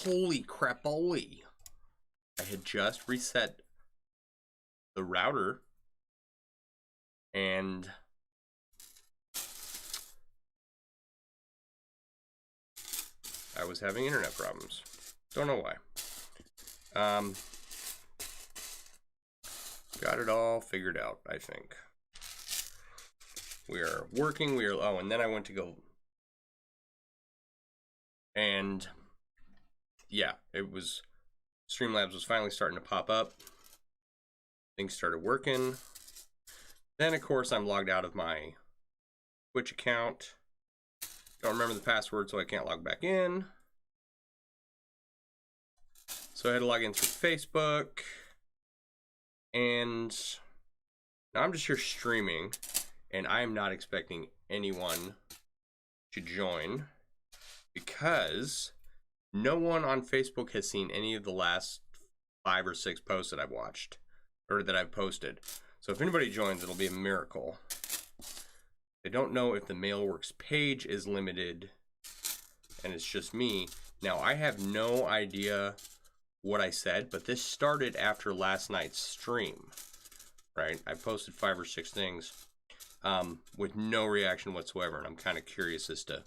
Holy crapoli. I had just reset the router and I was having internet problems. Don't know why. Got it all figured out, I think. We are working, oh, and then I went to go, and yeah, it was, Streamlabs was finally starting to pop up. Things started working. Then, of course, I'm logged out of my Twitch account. Don't remember the password, so I can't log back in. So I had to log in through Facebook. And now I'm just here streaming, and I am not expecting anyone to join because no one on Facebook has seen any of the last 5 or 6 posts that I've watched or that I've posted. So if anybody joins, it'll be a miracle. I don't know if the MailleWerX page is limited and it's just me. Now, I have no idea what I said, but this started after last night's stream, right? I posted 5 or 6 things with no reaction whatsoever, and I'm kind of curious as to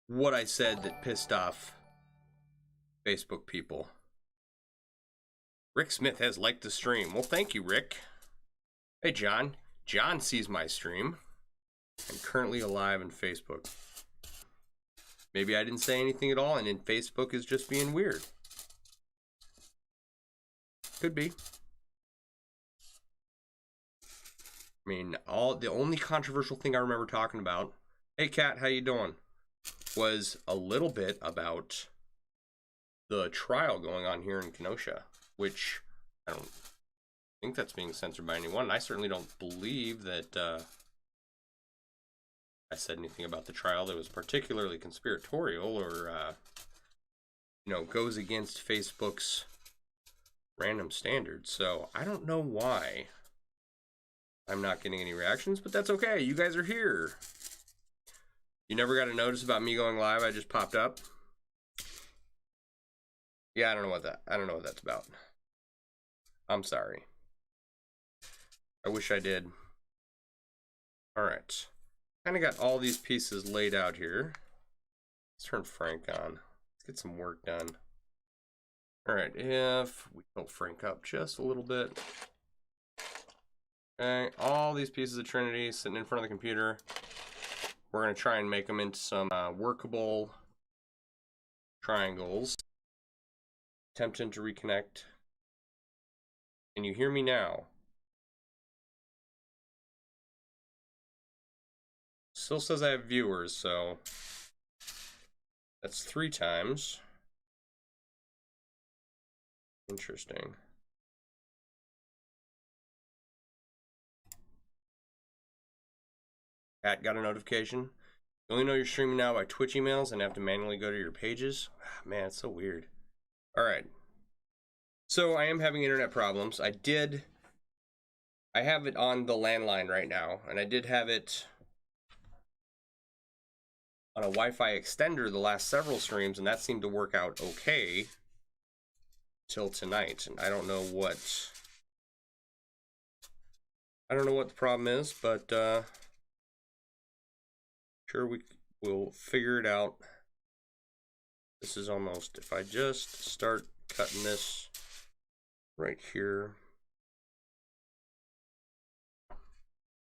what I said that pissed off Facebook people. Rick Smith has liked the stream. Well, thank you, Rick. Hey, John. John sees my stream. I'm currently alive in Facebook. Maybe I didn't say anything at all, and then Facebook is just being weird. Could be. I mean, the only controversial thing I remember talking about, hey Kat, how you doing, was a little bit about the trial going on here in Kenosha, which I don't think that's being censored by anyone. And I certainly don't believe that I said anything about the trial that was particularly conspiratorial or you know, goes against Facebook's random standards. So I don't know why I'm not getting any reactions, but that's okay. You guys are here. You never got a notice about me going live. I just popped up. Yeah, I don't know what that's about. I'm sorry. I wish I did. All right. Kind of got all these pieces laid out here. Let's turn Frank on. Let's get some work done. All right, if we tilt Frank up just a little bit. Okay, all these pieces of Trinity sitting in front of the computer. We're going to try and make them into some workable triangles. Attempting to reconnect. Can you hear me now? Still says I have viewers, so that's 3 times. Interesting. Kat got a notification. You only know you're streaming now by Twitch emails and have to manually go to your pages. Man, it's so weird. All right. So I am having internet problems. I have it on the landline right now, and I did have it on a Wi-Fi extender the last several streams, and that seemed to work out okay till tonight. And I don't know what the problem is, but sure we'll figure it out. This is almost, if I just start cutting this right here.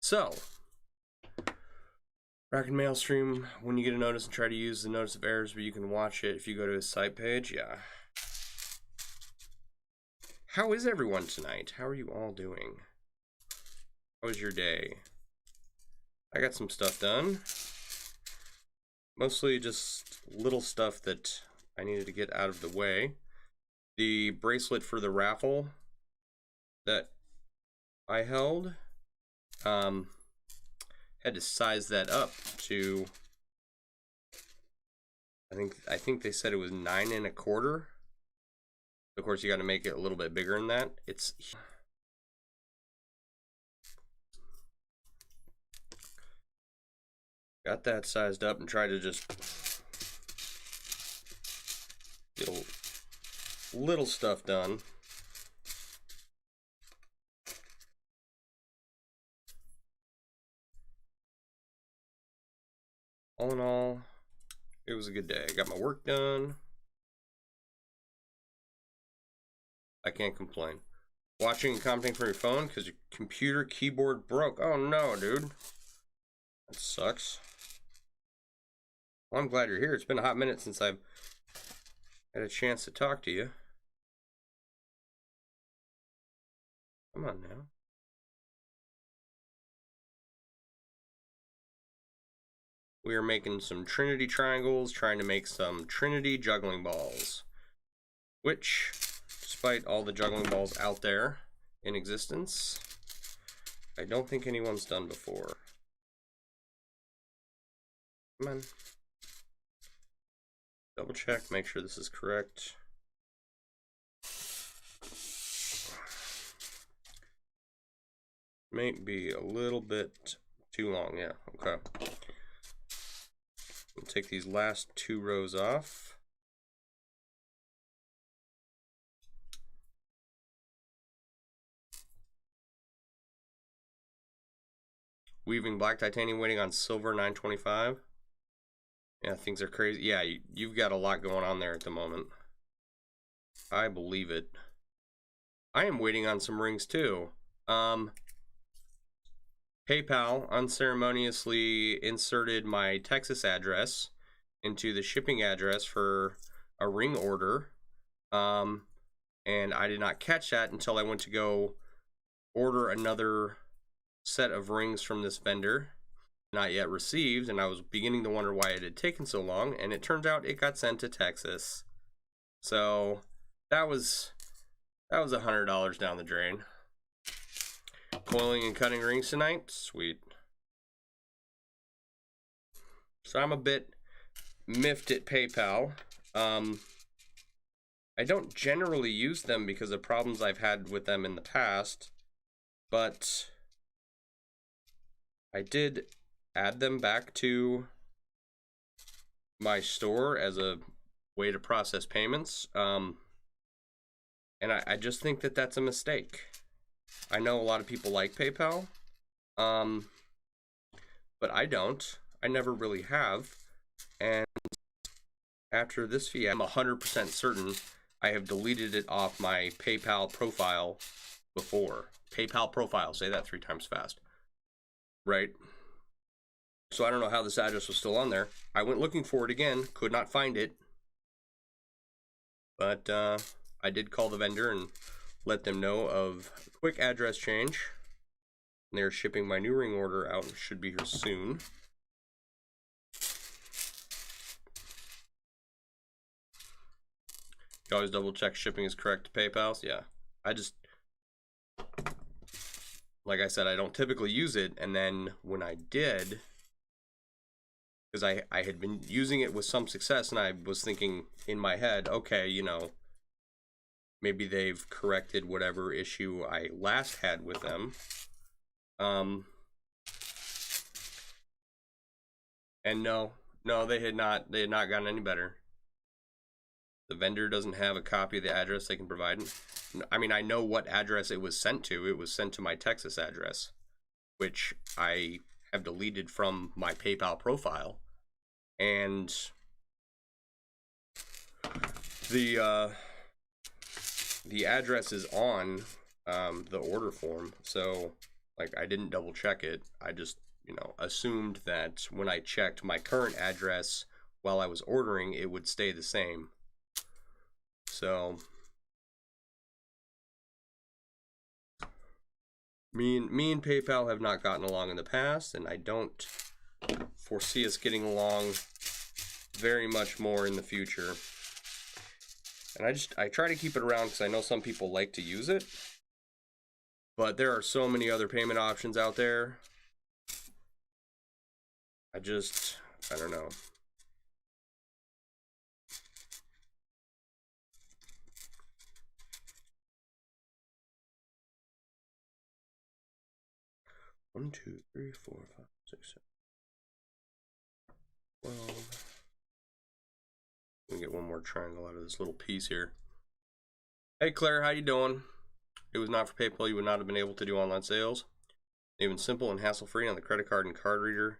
So, Rack and Mail stream, when you get a notice, and try to use the notice of errors, but you can watch it if you go to his site page. Yeah. How is everyone tonight? How are you all doing? How was your day? I got some stuff done. Mostly just little stuff that I needed to get out of the way. The bracelet for the raffle that I held, had to size that up to, I think they said it was 9 1/4. Of course, you got to make it a little bit bigger than that. It's got that sized up and tried to just little stuff done. All in all, it was a good day. I got my work done. I can't complain. Watching and commenting from your phone because your computer keyboard broke. Oh no, dude. That sucks. Well, I'm glad you're here. It's been a hot minute since I've had a chance to talk to you. Come on now. We are making some Trinity triangles, trying to make some Trinity juggling balls. Which, despite all the juggling balls out there in existence, I don't think anyone's done before. Come on. Double check, make sure this is correct. Might be a little bit too long, yeah, okay. We'll take these last 2 rows off. Weaving black titanium, waiting on silver 925. Yeah, things are crazy. Yeah, you've got a lot going on there at the moment. I believe it. I am waiting on some rings too. PayPal unceremoniously inserted my Texas address into the shipping address for a ring order. And I did not catch that until I went to go order another set of rings from this vendor, not yet received, and I was beginning to wonder why it had taken so long, and it turns out it got sent to Texas. So that was $100 down the drain. Coiling and cutting rings tonight, sweet. So I'm a bit miffed at PayPal. I don't generally use them because of problems I've had with them in the past, but I did add them back to my store as a way to process payments. And I just think that that's a mistake. I know a lot of people like PayPal, but I don't. I never really have. And after this fee, I'm 100% certain I have deleted it off my PayPal profile before. PayPal profile, say that 3 times fast. Right? So I don't know how this address was still on there. I went looking for it again, could not find it. But I did call the vendor and let them know of a quick address change. And they're shipping my new ring order out and should be here soon. You always double check shipping is correct to PayPal. Yeah, I just, like I said, I don't typically use it. And then when I did, because I had been using it with some success, and I was thinking in my head, okay, you know, maybe they've corrected whatever issue I last had with them. And no, they had not gotten any better. The vendor doesn't have a copy of the address they can provide. I mean, I know what address it was sent to. It was sent to my Texas address, which I have deleted from my PayPal profile. And the address is on the order form. So, like, I didn't double check it. I just, you know, assumed that when I checked my current address while I was ordering, it would stay the same. So me and PayPal have not gotten along in the past, and I don't foresee us getting along very much more in the future. And I try to keep it around because I know some people like to use it, but there are so many other payment options out there. I don't know. One, 2, 3, 4, 5, 6, 7, 12. Let me get one more triangle out of this little piece here. Hey Claire, how you doing? It was not for PayPal, you would not have been able to do online sales. Even simple and hassle-free on the credit card and card reader.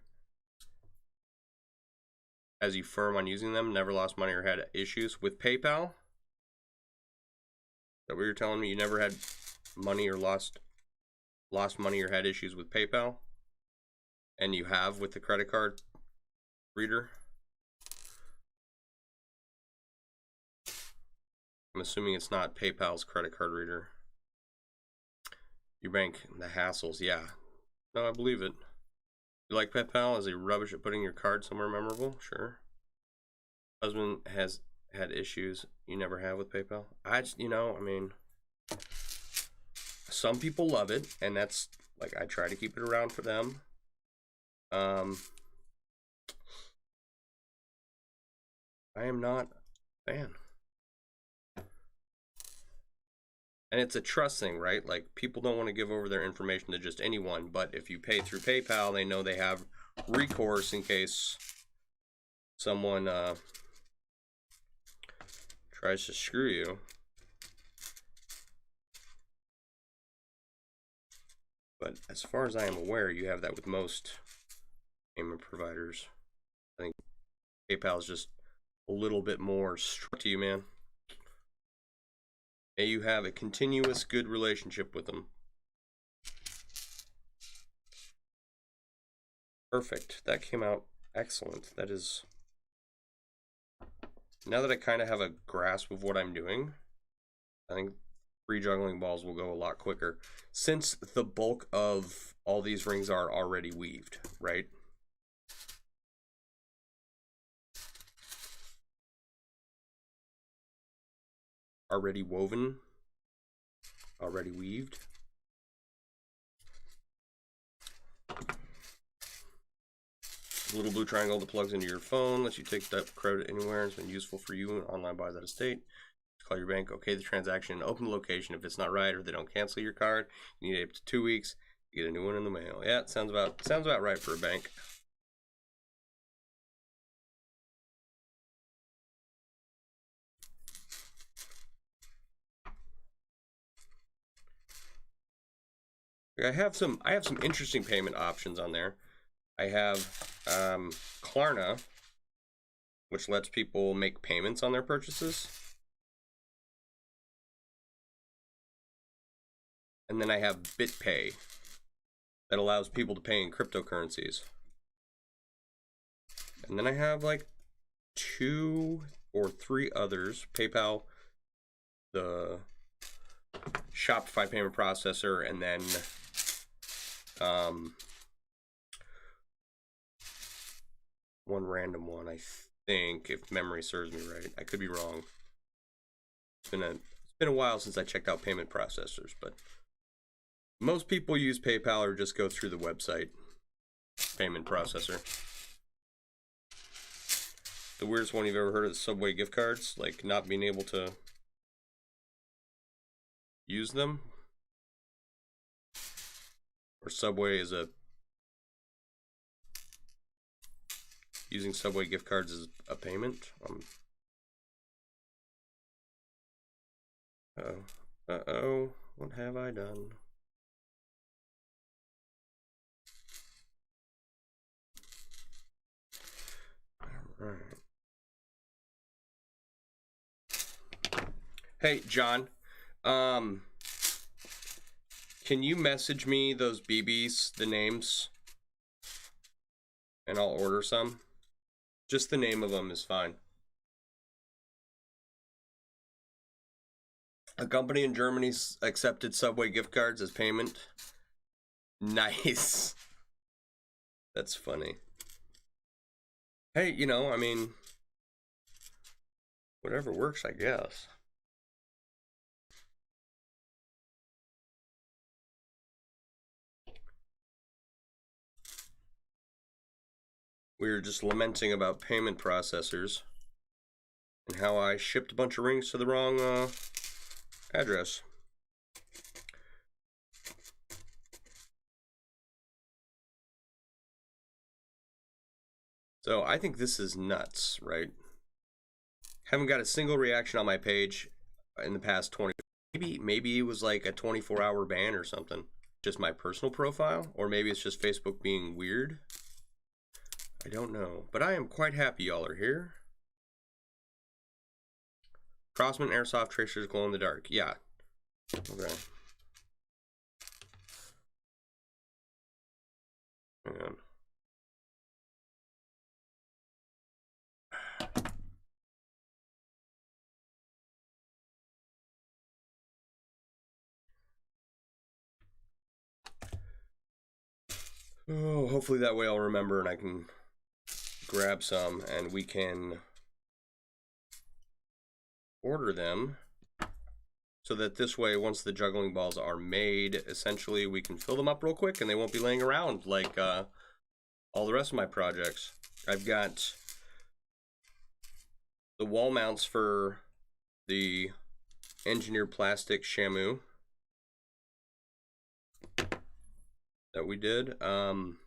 As you firm on using them, never lost money or had issues with PayPal. Is that what you're telling me? You never had money or lost money or had issues with PayPal? And you have with the credit card reader? I'm assuming it's not PayPal's credit card reader. Your bank, the hassles, yeah. No, I believe it. You like PayPal? Is he rubbish at putting your card somewhere memorable? Sure. Husband has had issues you never have with PayPal. I mean, some people love it, and that's like I try to keep it around for them. I am not a fan. And it's a trust thing, right? Like, people don't want to give over their information to just anyone, but if you pay through PayPal, they know they have recourse in case someone tries to screw you. But as far as I am aware, you have that with most payment providers. I think PayPal is just a little bit more strict to you, man. May you have a continuous good relationship with them. Perfect. That came out excellent. That is... Now that I kind of have a grasp of what I'm doing, I think free juggling balls will go a lot quicker, since the bulk of all these rings are already weaved, right? Already woven, already weaved. Little blue triangle that plugs into your phone, lets you take that credit anywhere. It's been useful for you in online buys out of state. Call your bank, okay the transaction, open the location. If it's not right or they don't cancel your card, you need up to 2 weeks to get a new one in the mail. Yeah, it sounds about right for a bank. I have some interesting payment options on there. I have Klarna, which lets people make payments on their purchases. And then I have BitPay that allows people to pay in cryptocurrencies. And then I have like 2 or 3 others. PayPal, the Shopify payment processor, and then one random one, I think, if memory serves me right. I could be wrong. It's been a while since I checked out payment processors, but most people use PayPal or just go through the website payment processor. The weirdest one you've ever heard of is Subway gift cards, like not being able to use them. Or Subway is using Subway gift cards as a payment. Uh-oh, what have I done? All right. Hey, John, can you message me those BBs, the names, and I'll order some? Just the name of them is fine. A company in Germany accepted Subway gift cards as payment. Nice. That's funny. Hey, I mean, whatever works, I guess. We were just lamenting about payment processors and how I shipped a bunch of rings to the wrong address. So I think this is nuts, right? Haven't got a single reaction on my page in the past 20 Maybe it was like a 24-hour ban or something. Just my personal profile, or maybe it's just Facebook being weird. I don't know, but I am quite happy y'all are here. Crossman Airsoft Tracers glow in the dark. Yeah. Okay. Hang on. Oh, hopefully that way I'll remember and I can grab some and we can order them so that this way, once the juggling balls are made, essentially we can fill them up real quick and they won't be laying around like all the rest of my projects. I've got the wall mounts for the engineered plastic Shamu that we did, and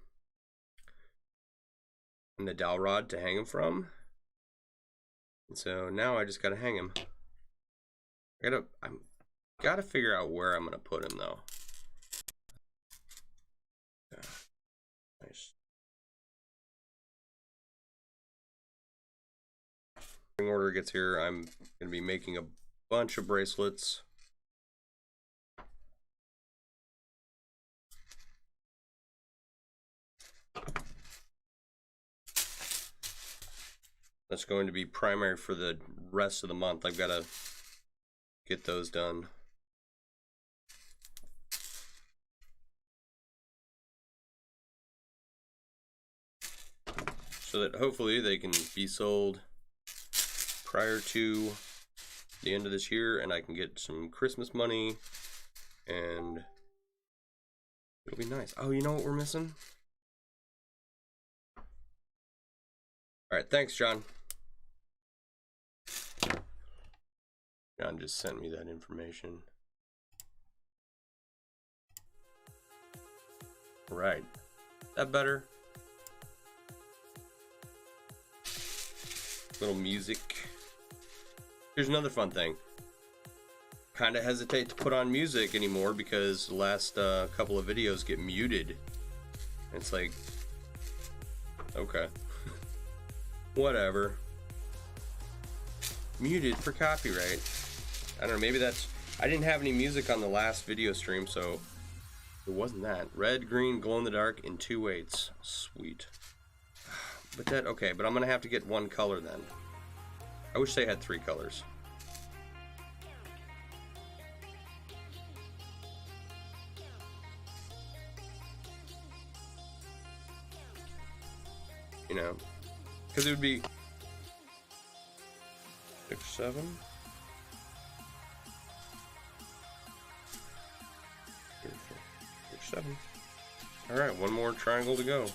the dowel rod to hang them from. And so now I just gotta hang him. I gotta figure out where I'm gonna put him though. Yeah. Nice. When order gets here, I'm gonna be making a bunch of bracelets. That's going to be primary for the rest of the month. I've got to get those done. So that hopefully they can be sold prior to the end of this year and I can get some Christmas money and it'll be nice. Oh, you know what we're missing? All right, thanks, John. John just sent me that information. Right. That better? Little music. Here's another fun thing. Kind of hesitate to put on music anymore because the last couple of videos get muted. It's like, okay. Whatever. Muted for copyright. I don't know, maybe that's... I didn't have any music on the last video stream, so it wasn't that. Red, green, glow in the dark in 2 weights. Sweet. But that, okay, but I'm gonna have to get one color then. I wish they had 3 colors. You know, because it would be 6, 7. 6, 7. All right, one more triangle to go.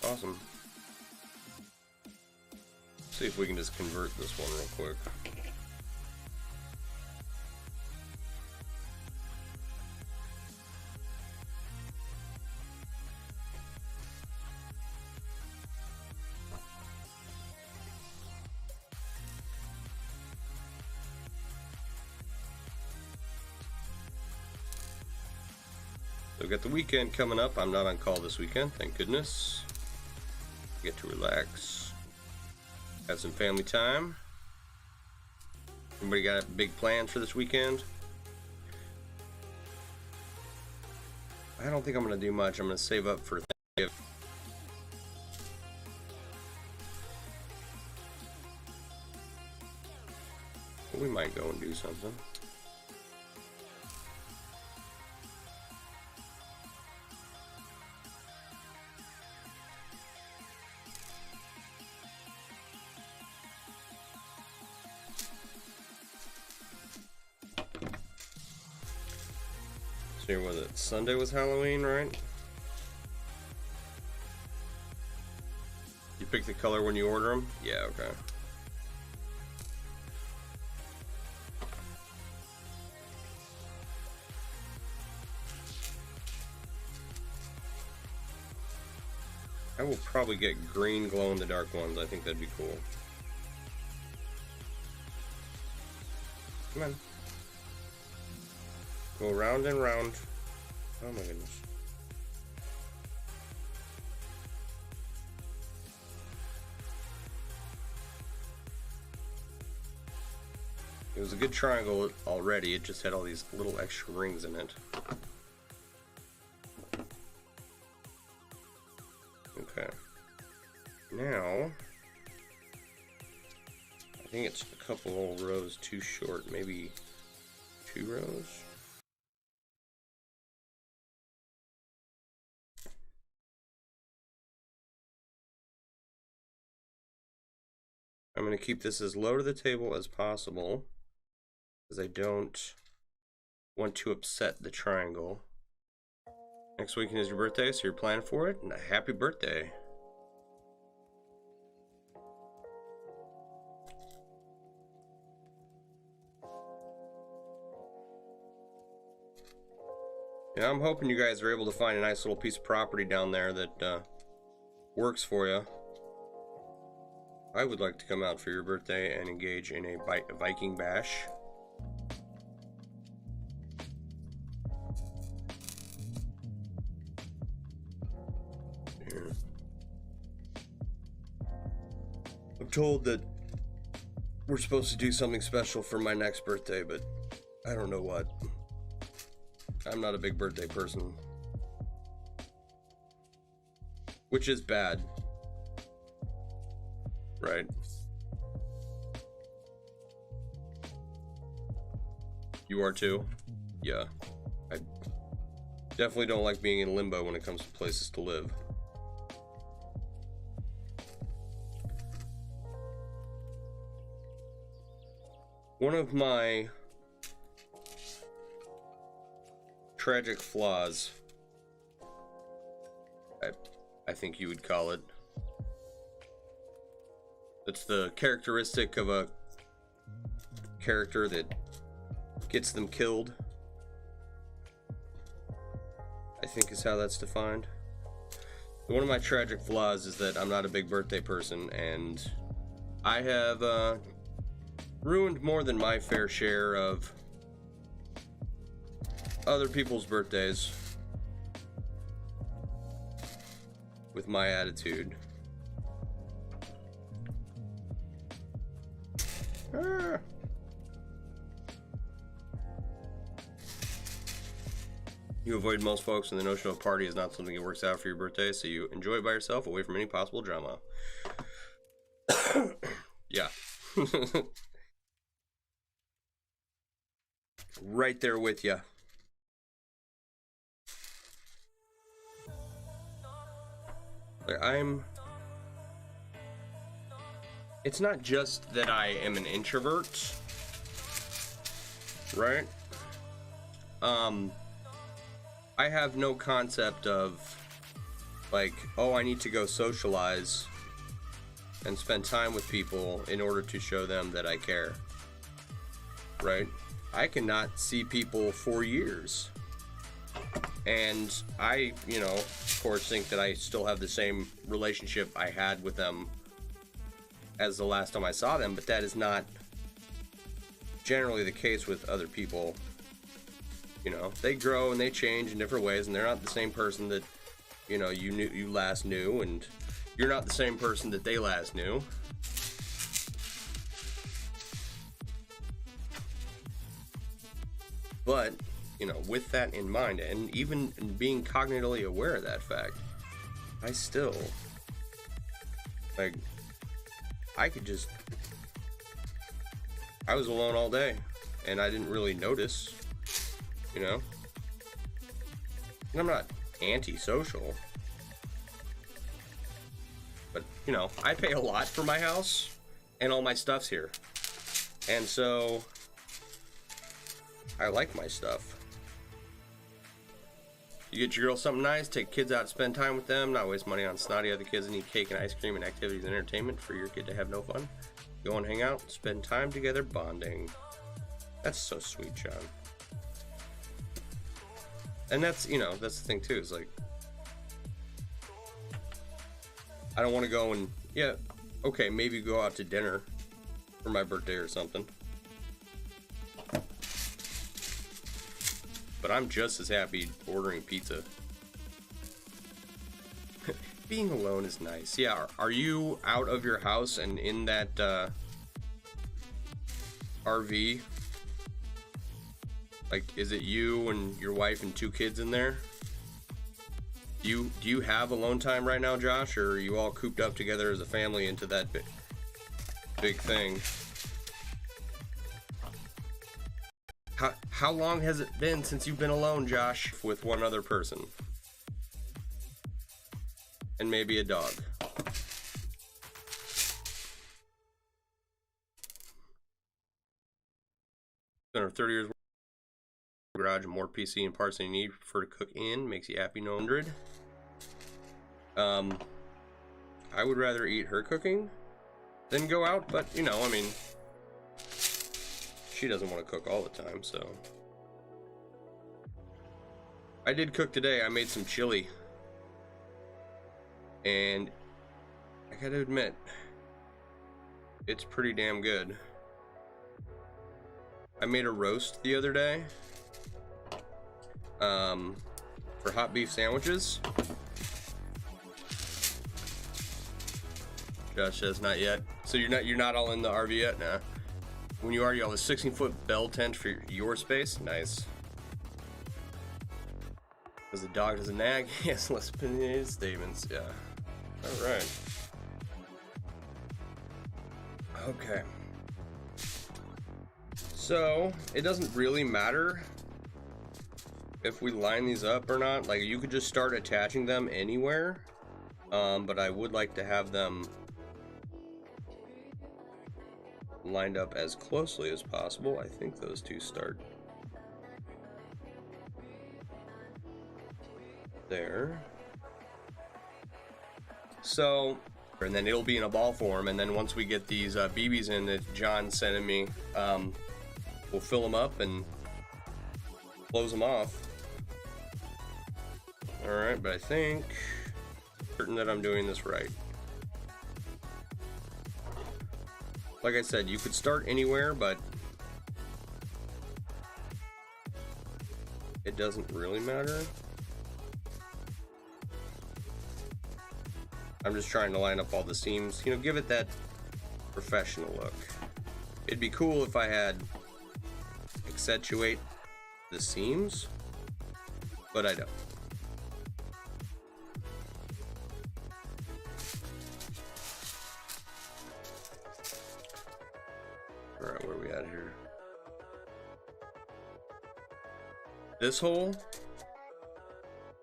Awesome. See if we can just convert this one real quick. So we've got the weekend coming up. I'm not on call this weekend, thank goodness. Get to relax. Have some family time. Anybody got big plans for this weekend? I don't think I'm going to do much. I'm going to save up for Thanksgiving. We might go and do something. Here, was it Sunday was Halloween, right? You pick the color when you order them? Yeah, okay. I will probably get green glow-in-the-dark ones. I think that'd be cool. Come on. Go round and round. Oh my goodness. It was a good triangle already, it just had all these little extra rings in it. Okay. Now, I think it's a couple of rows too short, maybe 2 rows? I'm going to keep this as low to the table as possible, because I don't want to upset the triangle. Next weekend is your birthday, so you're planning for it, and a happy birthday. Yeah, I'm hoping you guys are able to find a nice little piece of property down there that works for you. I would like to come out for your birthday and engage in a Viking bash. Here. I'm told that we're supposed to do something special for my next birthday, but I don't know what. I'm not a big birthday person, which is bad. Right. You are too? Yeah. I definitely don't like being in limbo when it comes to places to live. One of my tragic flaws, I think you would call it, it's the characteristic of a character that gets them killed, I think is how that's defined. One of my tragic flaws is that I'm not a big birthday person, and I have ruined more than my fair share of other people's birthdays with my attitude. You avoid most folks, and the notion of a party is not something that works out for your birthday, so you enjoy it by yourself, away from any possible drama. Yeah. Right there with you. Like, it's not just that I am an introvert, right? I have no concept of, like, oh, I need to go socialize and spend time with people in order to show them that I care, right? I cannot see people for years. And I, you know, of course, think that I still have the same relationship I had with them as the last time I saw them, but that is not generally the case with other people. You know, they grow and they change in different ways, and they're not the same person that, you know, you last knew, and you're not the same person that they last knew. But, you know, with that in mind, and even being cognitively aware of that fact, I still, like, I was alone all day, and I didn't really notice, you know? And I'm not antisocial, but, you know, I pay a lot for my house, and all my stuff's here. And so, I like my stuff. You get your girl something nice, take kids out to spend time with them, not waste money on snotty other kids that need cake and ice cream and activities and entertainment for your kid to have no fun. Go and hang out, spend time together bonding. That's so sweet, John. And that's, you know, that's the thing too, is like, I don't want to go and, yeah, okay, maybe go out to dinner for my birthday or something. but I'm just as happy ordering pizza. Being alone is nice. Yeah, are you out of your house and in that RV? Like, is it you and your wife and 2 kids in there? Do you have alone time right now, Josh, or are you all cooped up together as a family into that big thing? How long has it been since you've been alone, Josh, with one other person? And maybe a dog. Spent 30 years garage and more PC and parts than you need for to cook in. Makes you happy, no 100. I would rather eat her cooking than go out, but you know, I mean, she doesn't want to cook all the time, so. I did cook today. I made some chili. And I gotta admit, it's pretty damn good. I made a roast the other day for hot beef sandwiches. Josh says not yet. So you're not all in the RV yet? Nah. When you are, you have a 16-foot bell tent for your space. Nice. Because the dog doesn't nag. Yes, less opinionated statements. Yeah. All right. Okay. So it doesn't really matter if we line these up or not. Like, you could just start attaching them anywhere, but I would like to have them lined up as closely as possible. I think those two start there. So, and then it'll be in a ball form, and then once we get these BBs in that John sent me, we'll fill them up and close them off. Alright, but I think certain that I'm doing this right. Like I said, you could start anywhere, but it doesn't really matter. I'm just trying to line up all the seams, you know, give it that professional look. It'd be cool if I had accentuate the seams, but I don't. Alright, where are we at here? This hole,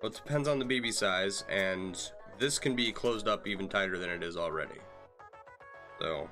well, it depends on the BB size, and this can be closed up even tighter than it is already. So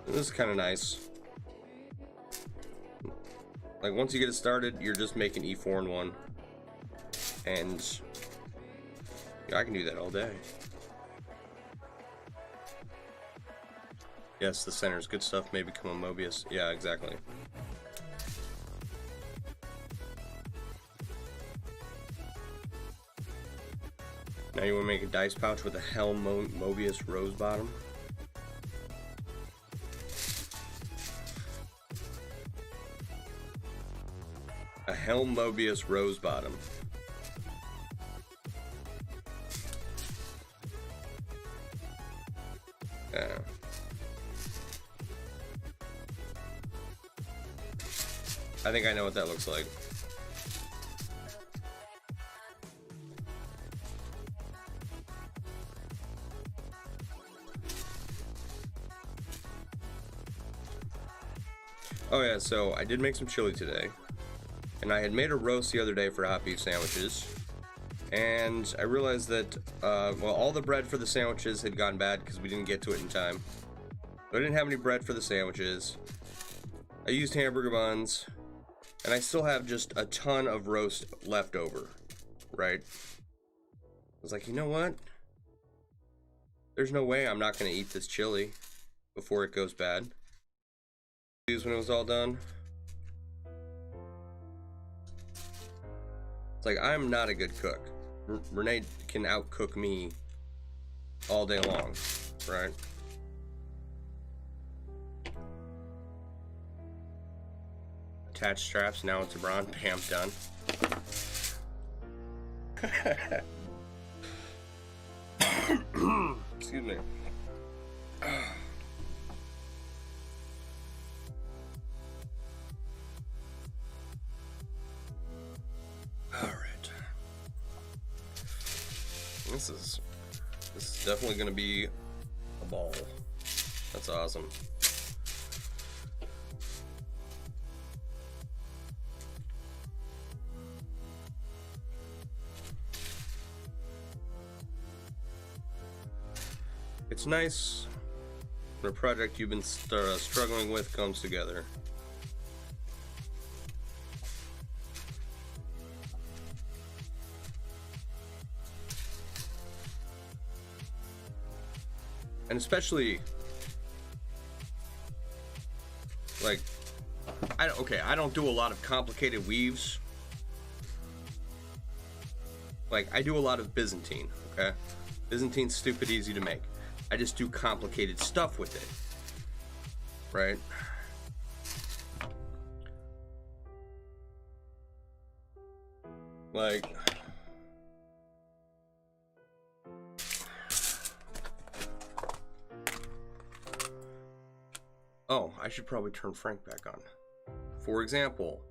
this is kind of nice. Like, once you get it started, you're just making E4 in one. And yeah, I can do that all day. Yes, the center's good stuff may become a Mobius. Yeah, exactly. Now you want to make a dice pouch with a Helm Mobius rose bottom. A Helm Mobius rose bottom. Yeah. I think I know what that looks like. Oh yeah, so I did make some chili today. And I had made a roast the other day for hot beef sandwiches. And I realized that, well, all the bread for the sandwiches had gone bad because we didn't get to it in time. I didn't have any bread for the sandwiches. I used hamburger buns, and I still have just a ton of roast left over, right? I was like, you know what? There's no way I'm not gonna eat this chili before it goes bad. When it was all done. It's like, I'm not a good cook. Renee can outcook me all day long, right? Attach straps, now it's a bron. Bam, done. Excuse me. Alright. This is definitely gonna be a ball. That's awesome. It's nice when a project you've been struggling with comes together. And especially, like, I don't do a lot of complicated weaves. Like, I do a lot of Byzantine, okay? Byzantine's stupid easy to make. I just do complicated stuff with it, right? Like, oh, I should probably turn Frank back on. For example,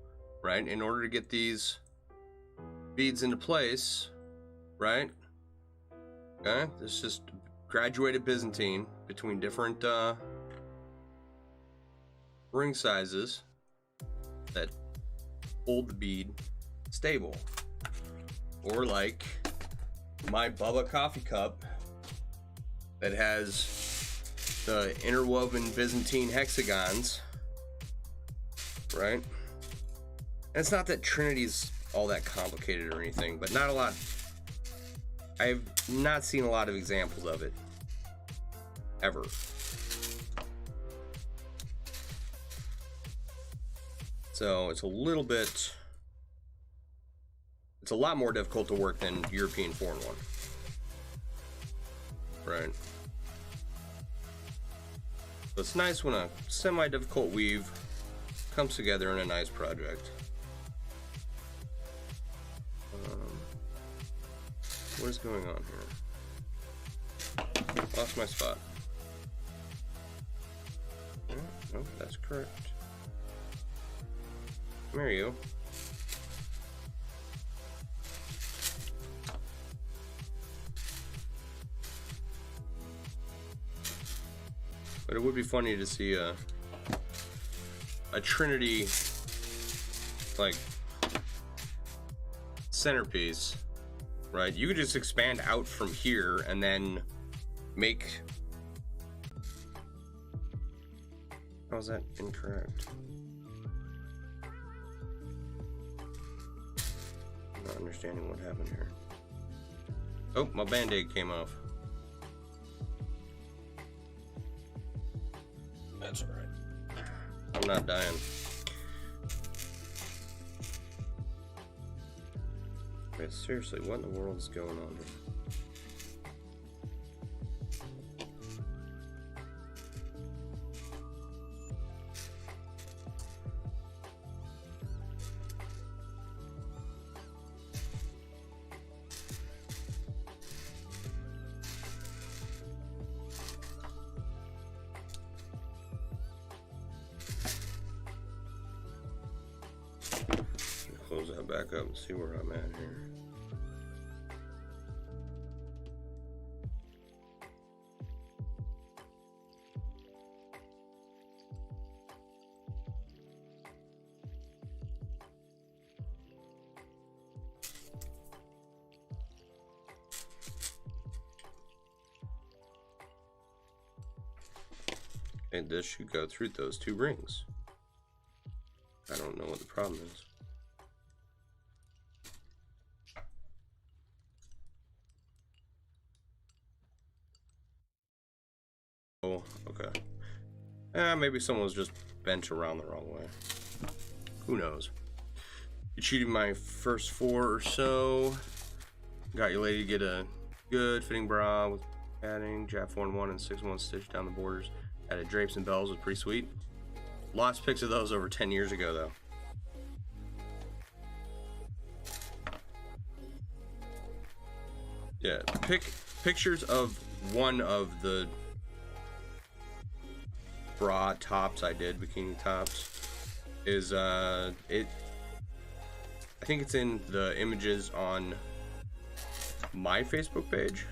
right, in order to get these beads into place, right? Okay, this is just graduated Byzantine between different ring sizes that hold the bead stable. Or like my Bubba coffee cup that has the interwoven Byzantine hexagons, right? And it's not that Trinity's all that complicated or anything, but not a lot. I've not seen a lot of examples of it ever. So it's a little bit, it's a lot more difficult to work than European foreign one, right? So it's nice when a semi-difficult weave comes together in a nice project. What is going on here? Lost my spot. No, that's correct. There you go. But it would be funny to see a Trinity like centerpiece, right? You could just expand out from here and then make. How is that incorrect? I'm not understanding what happened here. Oh, my band-aid came off. That's alright. I'm not dying. Wait, seriously, what in the world is going on here? Close that back up and see where I'm at here. And this should go through those two rings. I don't know what the problem is. Oh, okay. Maybe someone was just bent around the wrong way. Who knows? You cheated my first 4 or so. Got your lady to get a good fitting bra with padding, Jap 4-in-1 and 6-in-1 stitch down the borders. Added drapes and bells, was pretty sweet. Lost pics of those over 10 years ago though. Yeah, pictures of one of the bra tops I did, bikini tops, is I think it's in the images on my Facebook page.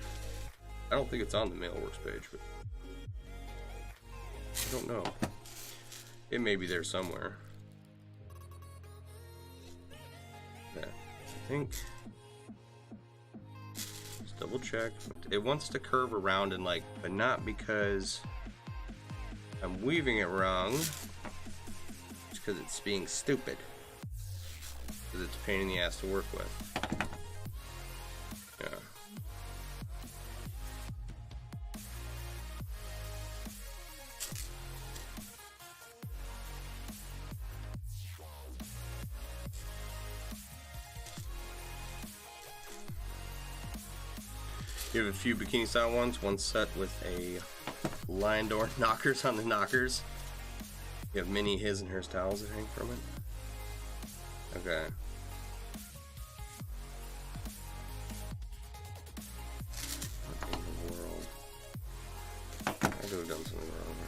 I don't think it's on the MailleWerX page, but I don't know. It may be there somewhere. Yeah, I think. Let's double check. It wants to curve around and like, but not because I'm weaving it wrong. It's because it's being stupid. Because it's a pain in the ass to work with. Yeah. You have a few bikini style ones, one set with a lion door knockers on the knockers. You have mini his and hers towels that hang from it. Okay. What in the world? I could have done something wrong here.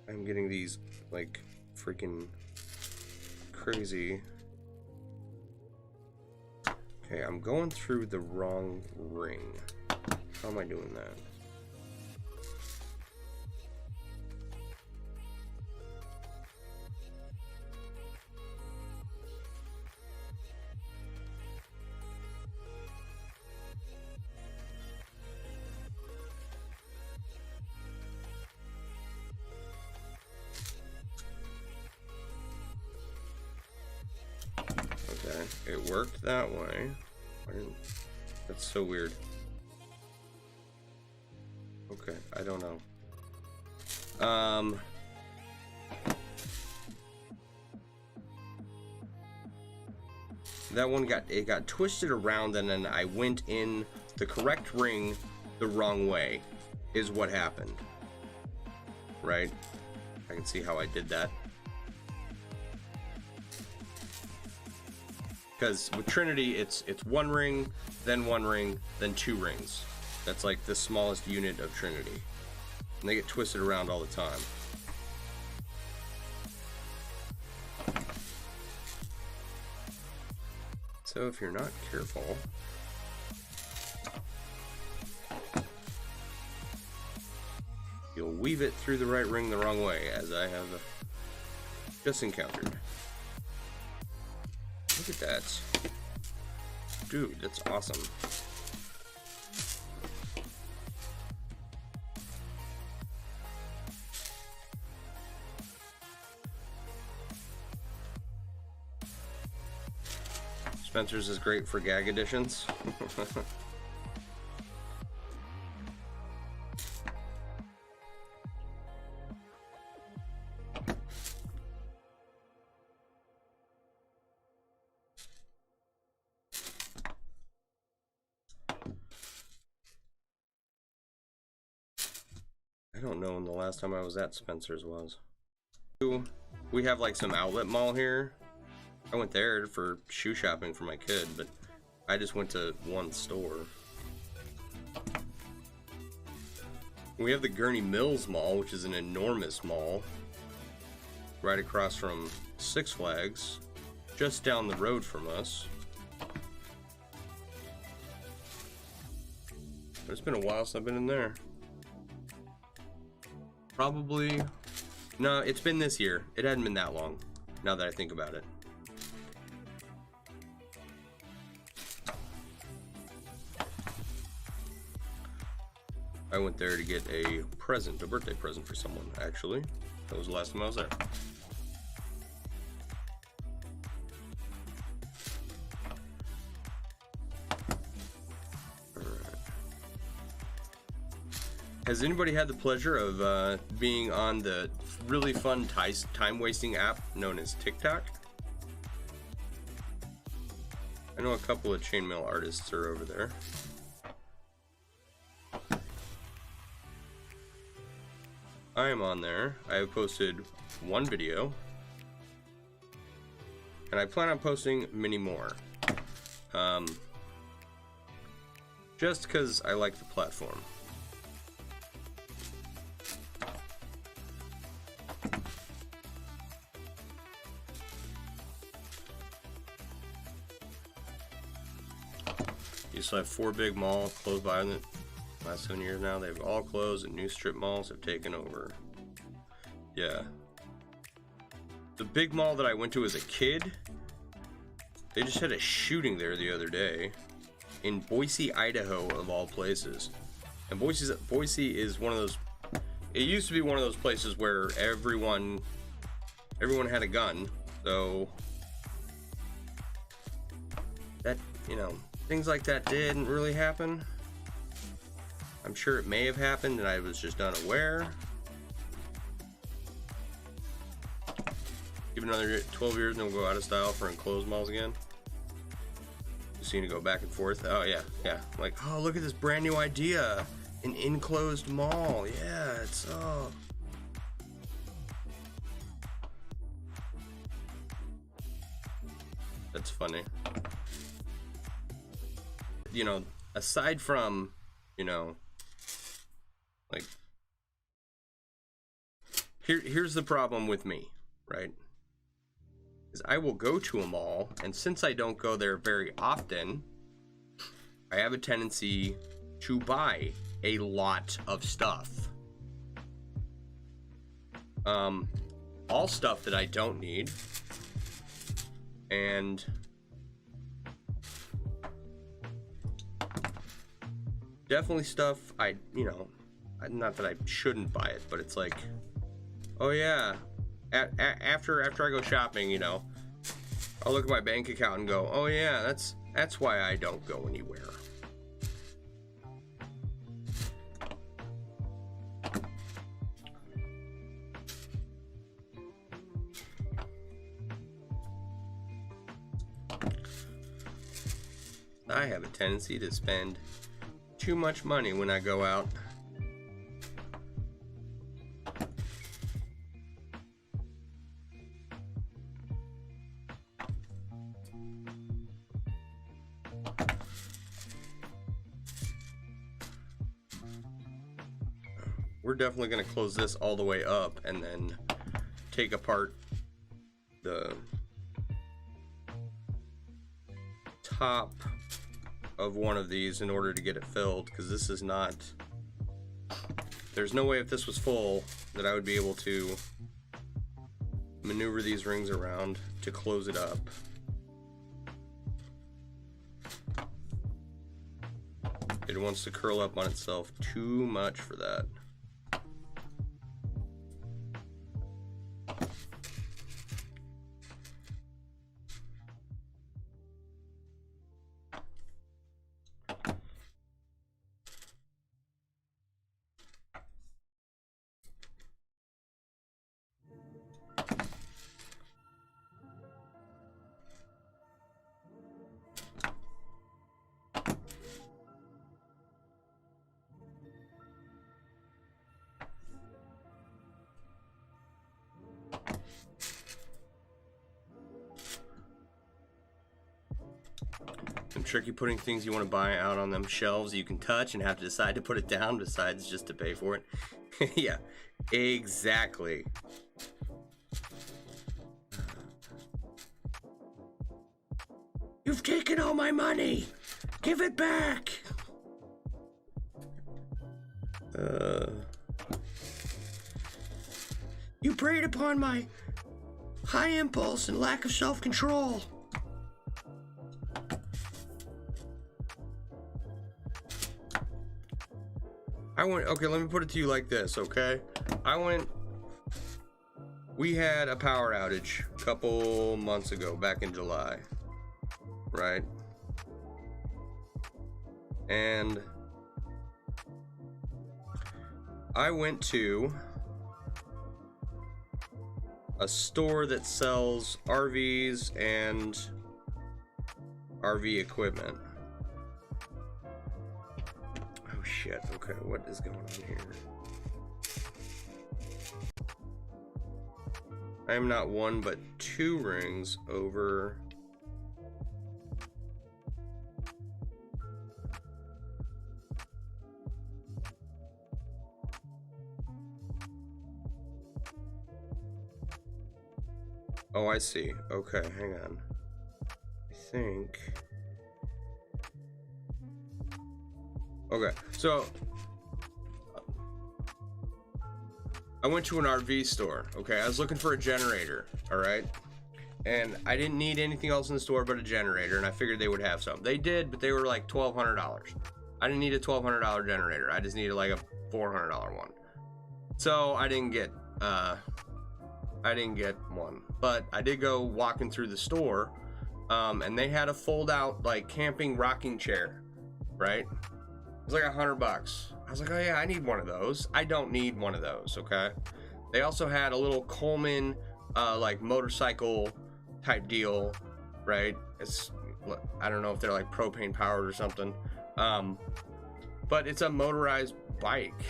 I'm getting these like freaking crazy. Okay, I'm going through the wrong ring. How am I doing that? It worked that way. That's so weird. Okay, I don't know. That one got twisted around, and then I went in the correct ring the wrong way, is what happened. Right? I can see how I did that. Because with Trinity, it's one ring, then 2 rings. That's like the smallest unit of Trinity. And they get twisted around all the time. So if you're not careful, you'll weave it through the right ring the wrong way, as I have just encountered. Look at that. Dude, that's awesome. Spencer's is great for gag editions. I don't know when the last time I was at Spencer's was. We have like some outlet mall here. I went there for shoe shopping for my kid, but I just went to one store. We have the Gurney Mills Mall, which is an enormous mall, right across from Six Flags, just down the road from us. But it's been a while since I've been in there. Probably, no, it's been this year. It hadn't been that long, now that I think about it. I went there to get a present, a birthday present for someone, actually. That was the last time I was there. Has anybody had the pleasure of being on the really fun time-wasting app known as TikTok? I know a couple of chainmail artists are over there. I am on there. I have posted one video, and I plan on posting many more. Just because I like the platform. Used to have 4 big malls closed by the last 7 years now. They've all closed and new strip malls have taken over. Yeah. The big mall that I went to as a kid, they just had a shooting there the other day in Boise, Idaho, of all places. And Boise is one of those, it used to be one of those places where everyone had a gun. So that, you know, things like that didn't really happen. I'm sure it may have happened and I was just unaware. Give it another 12 years and we'll go out of style for enclosed malls again. Just seem to go back and forth. Oh yeah, yeah. Like, oh, look at this brand new idea. An enclosed mall. Yeah, it's oh. That's funny. You know, aside from, you know, like, here's the problem with me, right? Is I will go to a mall, and since I don't go there very often, I have a tendency to buy a lot of stuff. All stuff that I don't need, and definitely stuff you know, not that I shouldn't buy it, but it's like, oh yeah, after I go shopping, you know, I'll look at my bank account and go, oh yeah, that's why I don't go anywhere. I have a tendency to spend too much money when I go out. We're definitely going to close this all the way up and then take apart the top of one of these in order to get it filled, because this is not, there's no way if this was full that I would be able to maneuver these rings around to close it up. It wants to curl up on itself too much for that. And tricky putting things you want to buy out on them shelves you can touch and have to decide to put it down besides just to pay for it. Yeah, exactly. You've taken all my money. Give it back. You preyed upon my high impulse and lack of self-control. Okay, let me put it to you like this, okay? We had a power outage a couple months ago, back in July, right? And I went to a store that sells RVs and RV equipment. Oh shit, okay, what is going on here? I am not one but two rings over. Oh, I see. Okay, hang on. I think. Okay, so I went to an RV store. Okay, I was looking for a generator. All right, and I didn't need anything else in the store but a generator, and I figured they would have some. They did, but they were like $1,200. I didn't need a $1,200 generator. I just needed like a $400 one. So I didn't get one, but I did go walking through the store, and they had a fold-out like camping rocking chair, right? It was like $100. I was like, oh yeah, I need one of those. I don't need one of those, okay? They also had a little Coleman, like motorcycle type deal, right? It's, I don't know if they're like propane powered or something, but it's a motorized bike,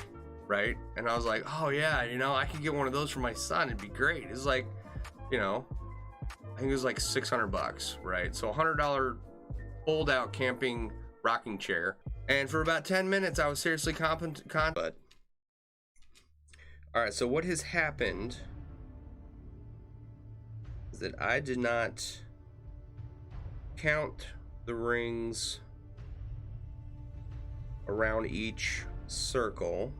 right? And I was like, oh yeah, you know, I could get one of those for my son. It'd be great. It's like, you know, I think it was like $600, right? So $100 fold out camping rocking chair. And for about 10 minutes, I was seriously but all right, so what has happened is that I did not count the rings around each circle.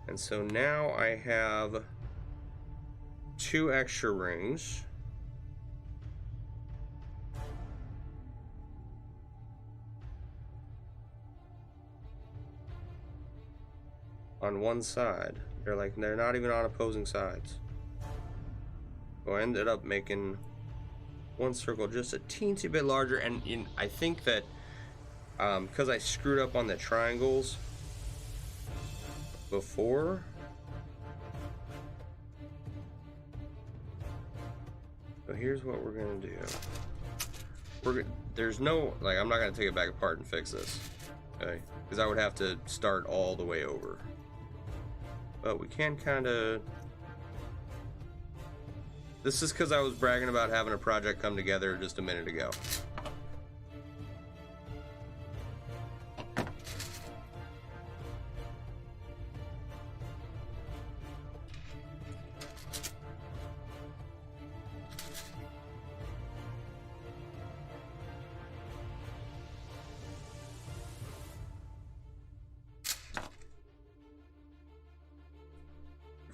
And so now I have 2 extra rings. On one side. They're not even on opposing sides. So I ended up making one circle just a teensy bit larger, and I think that because I screwed up on the triangles before, so here's what we're gonna do. There's no, like, I'm not gonna take it back apart and fix this, okay? Because I would have to start all the way over. But we can kind of. This is because I was bragging about having a project come together just a minute ago.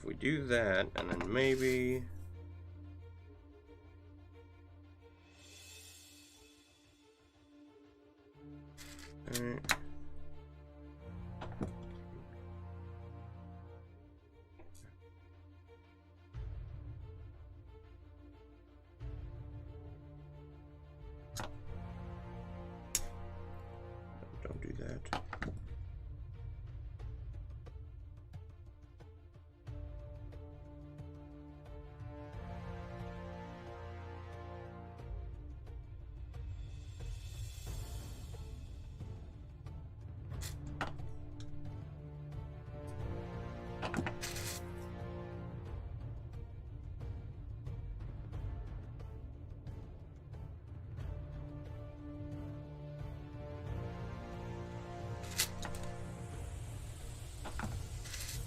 We do that, and then maybe all right. Don't do that.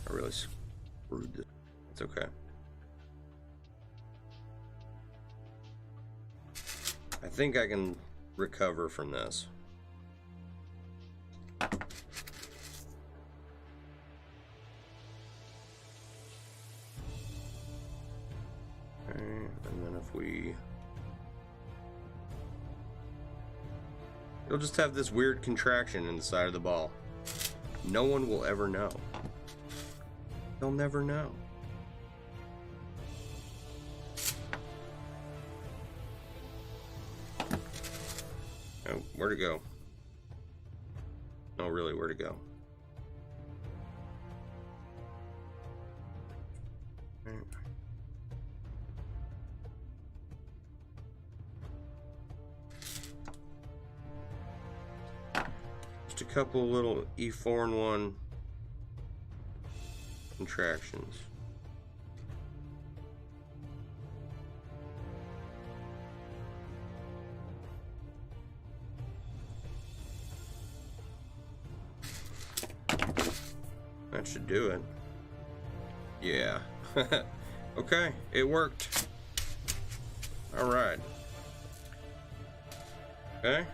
I really screwed this. It's okay. I think I can recover from this. You'll just have this weird contraction in the side of the ball. No one will ever know. They'll never know. Oh, where to go? No, really, where to go? Just a couple little E4 and 1 contractions. That should do it. Yeah. Okay, it worked. All right. Okay,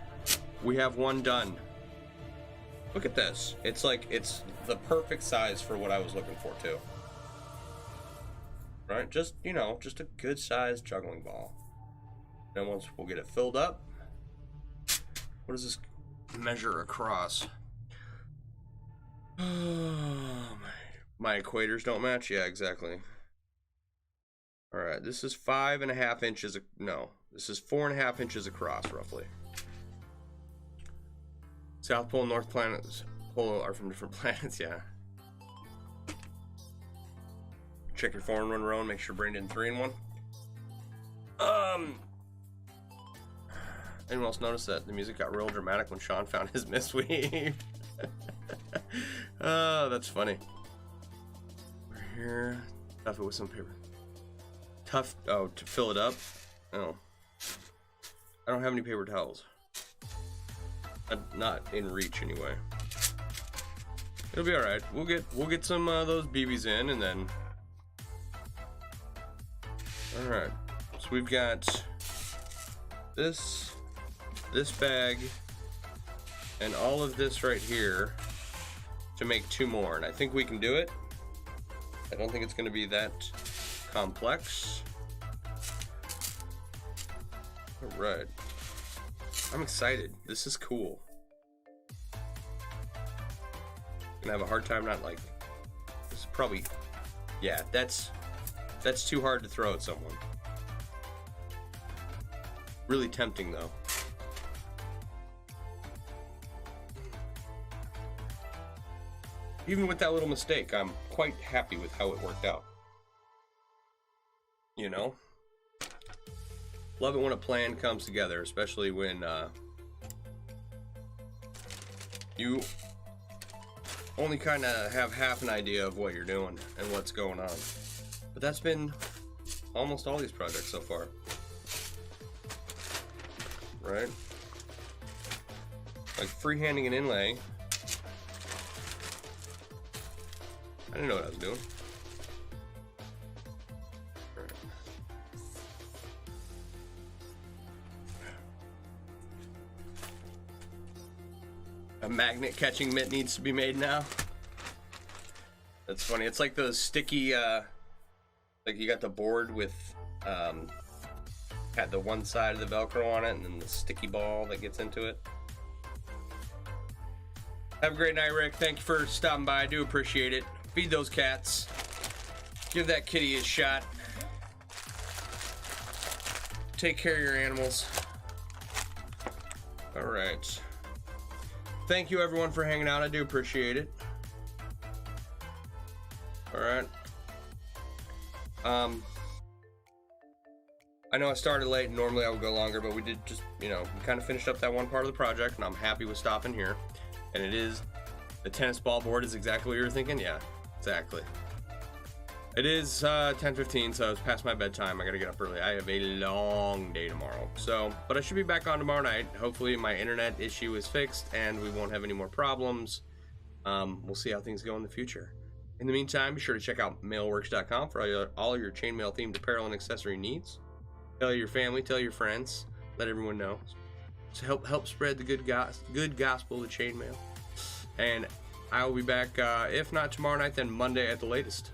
we have one done. Look at this. It's like, it's the perfect size for what I was looking for too. Right? Just, you know, just a good sized juggling ball. Then once we'll get it filled up, what does this measure across? My equators don't match? Yeah, exactly. All right, this is 5.5 inches. No, this is 4.5 inches across, roughly. South Pole, North Pole are from different planets, yeah. Check your 4-in-1 row and make sure brain didn't 3-in-1. Anyone else notice that the music got real dramatic when Sean found his misweave? Oh, that's funny. We're here. Stuff it with some paper. Tough. Oh, to fill it up. Oh, I don't have any paper towels. Not in reach anyway. It'll be all right. We'll get some those BBs in, and then. All right. So we've got this bag and all of this right here to make 2 more, and I think we can do it. I don't think it's going to be that complex. All right. I'm excited. This is cool. Gonna have a hard time not like. This is probably. Yeah, that's too hard to throw at someone. Really tempting though. Even with that little mistake, I'm quite happy with how it worked out. You know? Love it when a plan comes together, especially when you only kind of have half an idea of what you're doing and what's going on. But that's been almost all these projects so far. Right? Like freehanding an inlay. I didn't know what I was doing. Right. A magnet catching mitt needs to be made now. That's funny. It's like those sticky, like you got the board with, had the one side of the Velcro on it and then the sticky ball that gets into it. Have a great night, Rick. Thank you for stopping by. I do appreciate it. Feed those cats. Give that kitty a shot. Take care of your animals. All right. Thank you, everyone, for hanging out. I do appreciate it. All right. I know I started late, and normally I would go longer, but we did just, you know, we kind of finished up that one part of the project, and I'm happy with stopping here. And it is, the tennis ball board is exactly what you were thinking? Yeah, exactly. It is 10:15, so it's past my bedtime. I gotta get up early. I have a long day tomorrow. So, but I should be back on tomorrow night. Hopefully my internet issue is fixed and we won't have any more problems. We'll see how things go in the future. In the meantime, be sure to check out MailleWerX.com for all your chainmail themed apparel and accessory needs. Tell your family, tell your friends, let everyone know. So help spread the good gospel of chainmail. And I will be back, if not tomorrow night, then Monday at the latest.